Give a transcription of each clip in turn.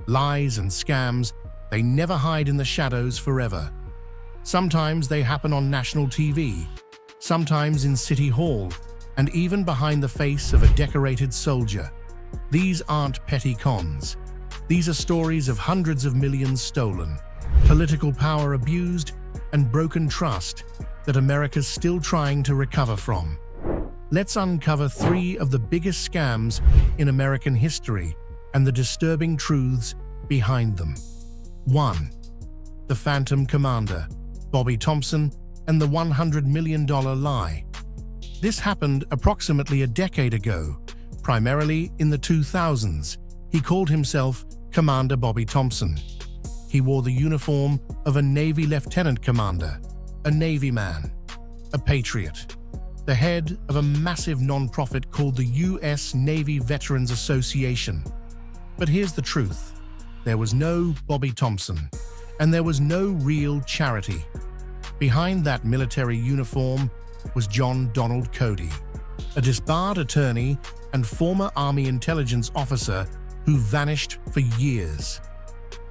lies and scams, they never hide in the shadows forever. Sometimes they happen on national TV, sometimes in City Hall, and even behind the face of a decorated soldier. These aren't petty cons. These are stories of hundreds of millions stolen, political power abused, and broken trust that America's still trying to recover from. Let's uncover 3 of the biggest scams in American history and the disturbing truths behind them. 1. The Phantom Commander, Bobby Thompson, and the $100 million lie. This happened approximately a decade ago, primarily in the 2000s. He called himself Commander Bobby Thompson. He wore the uniform of a Navy lieutenant commander, a Navy man, a patriot, the head of a massive nonprofit called the U.S. Navy Veterans Association. But here's the truth. There was no Bobby Thompson, and there was no real charity. Behind that military uniform was John Donald Cody, a disbarred attorney and former Army intelligence officer who vanished for years.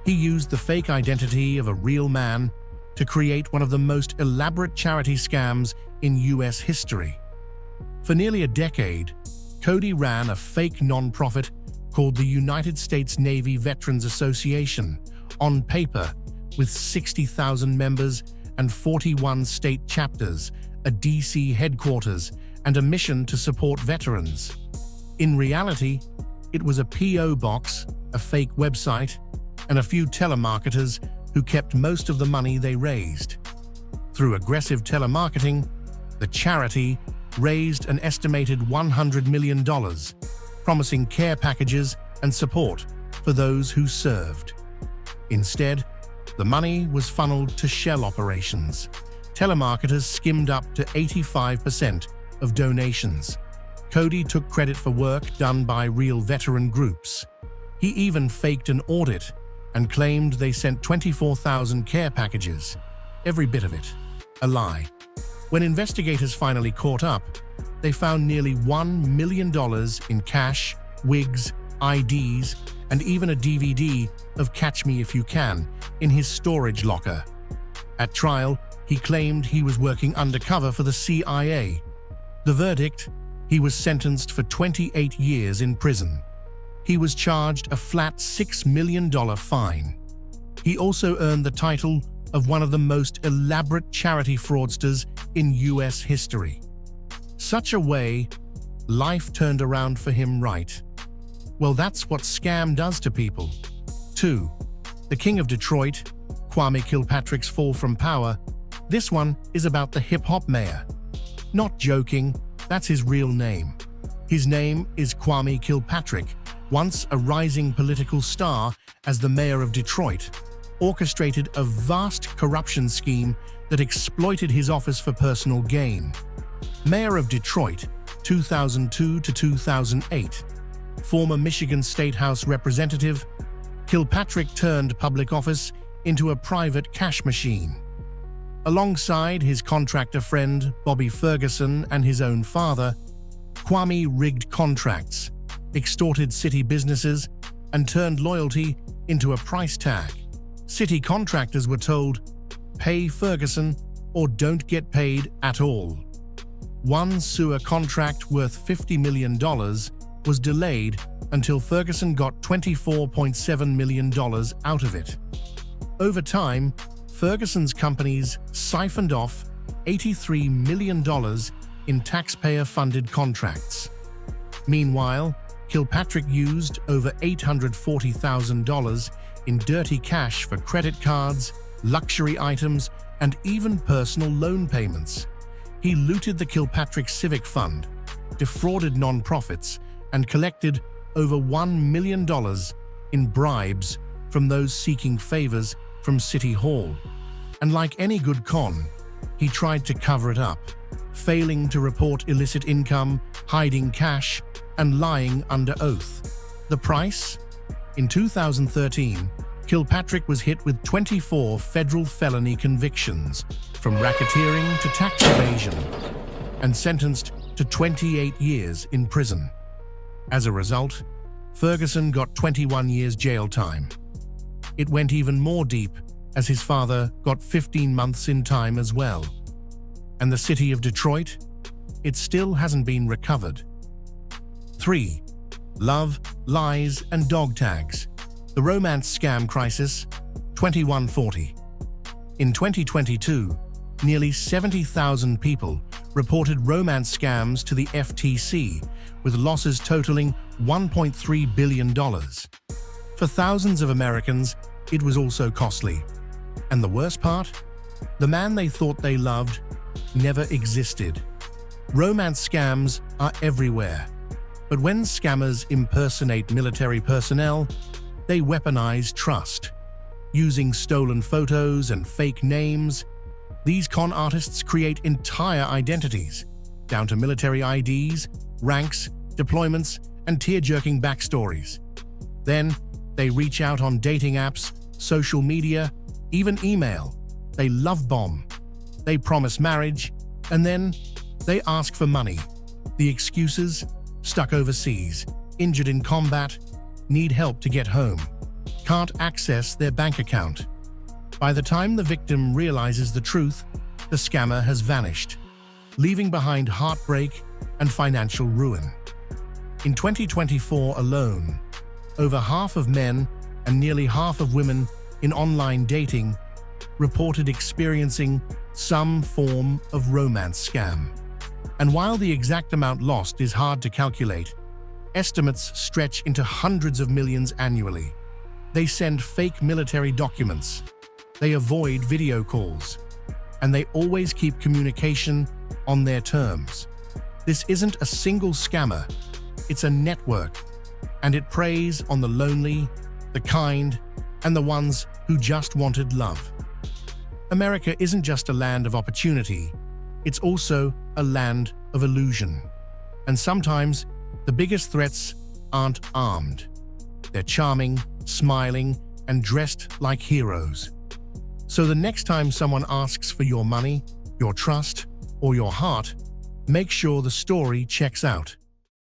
He used the fake identity of a real man to create one of the most elaborate charity scams in U.S. history. For nearly a decade, Cody ran a fake nonprofit called the United States Navy Veterans Association, on paper, with 60,000 members and 41 state chapters, a D.C. headquarters, and a mission to support veterans. In reality, it was a P.O. box, a fake website, and a few telemarketers who kept most of the money they raised. Through aggressive telemarketing, the charity raised an estimated $100 million, promising care packages and support for those who served. Instead, the money was funneled to shell operations. Telemarketers skimmed up to 85% of donations. Cody took credit for work done by real veteran groups. He even faked an audit and claimed they sent 24,000 care packages. Every bit of it a lie. When investigators finally caught up, they found nearly $1 million in cash, wigs, IDs, and even a DVD of Catch Me If You Can in his storage locker. At trial, he claimed he was working undercover for the CIA. The verdict: he was sentenced for 28 years in prison. He was charged a flat $6 million fine. He also earned the title of one of the most elaborate charity fraudsters in U.S. history. Such a way, life turned around for him, right? Well, that's what scam does to people. 2. The King of Detroit, Kwame Kilpatrick's fall from power. This one is about the hip-hop mayor. Not joking, that's his real name. His name is Kwame Kilpatrick, once a rising political star as the mayor of Detroit, orchestrated a vast corruption scheme that exploited his office for personal gain. Mayor of Detroit, 2002 to 2008. Former Michigan State House representative, Kilpatrick turned public office into a private cash machine. Alongside his contractor friend Bobby Ferguson and his own father, Kwame rigged contracts, extorted city businesses, and turned loyalty into a price tag. City contractors were told, "Pay Ferguson or don't get paid at all." One sewer contract worth $50 million was delayed until Ferguson got $24.7 million out of it. Over time, Ferguson's companies siphoned off $83 million in taxpayer-funded contracts. Meanwhile, Kilpatrick used over $840,000 in dirty cash for credit cards, luxury items, and even personal loan payments. He looted the Kilpatrick Civic Fund, defrauded nonprofits, and collected over $1 million in bribes from those seeking favors from City Hall. And like any good con, he tried to cover it up, failing to report illicit income, hiding cash, and lying under oath. The price? In 2013, Kilpatrick was hit with 24 federal felony convictions, from racketeering to tax evasion, and sentenced to 28 years in prison. As a result, Ferguson got 21 years jail time. it went even more deep as his father got 15 months in time as well. And the city of Detroit? It still hasn't been recovered. 3. Love, lies, and dog tags. The romance scam crisis, 2140. In 2022, nearly 70,000 people reported romance scams to the FTC, with losses totaling $1.3 billion. For thousands of Americans, it was also costly. And the worst part? The man they thought they loved never existed. Romance scams are everywhere. But when scammers impersonate military personnel, they weaponize trust. Using stolen photos and fake names, these con artists create entire identities, down to military IDs, ranks, deployments, and tear-jerking backstories. Then, they reach out on dating apps, social media, even email. They love bomb. They promise marriage, and then they ask for money. The excuses? Stuck overseas, injured in combat, need help to get home, can't access their bank account. By the time the victim realizes the truth, the scammer has vanished, leaving behind heartbreak and financial ruin. In 2024 alone, over half of men and nearly half of women in online dating reported experiencing some form of romance scam. And while the exact amount lost is hard to calculate, estimates stretch into hundreds of millions annually. They send fake military documents, they avoid video calls, and they always keep communication on their terms. This isn't a single scammer, it's a network, and it preys on the lonely, the kind, and the ones who just wanted love. America isn't just a land of opportunity, it's also a land of illusion. And sometimes, the biggest threats aren't armed. They're charming, smiling, and dressed like heroes. So the next time someone asks for your money, your trust, or your heart, make sure the story checks out.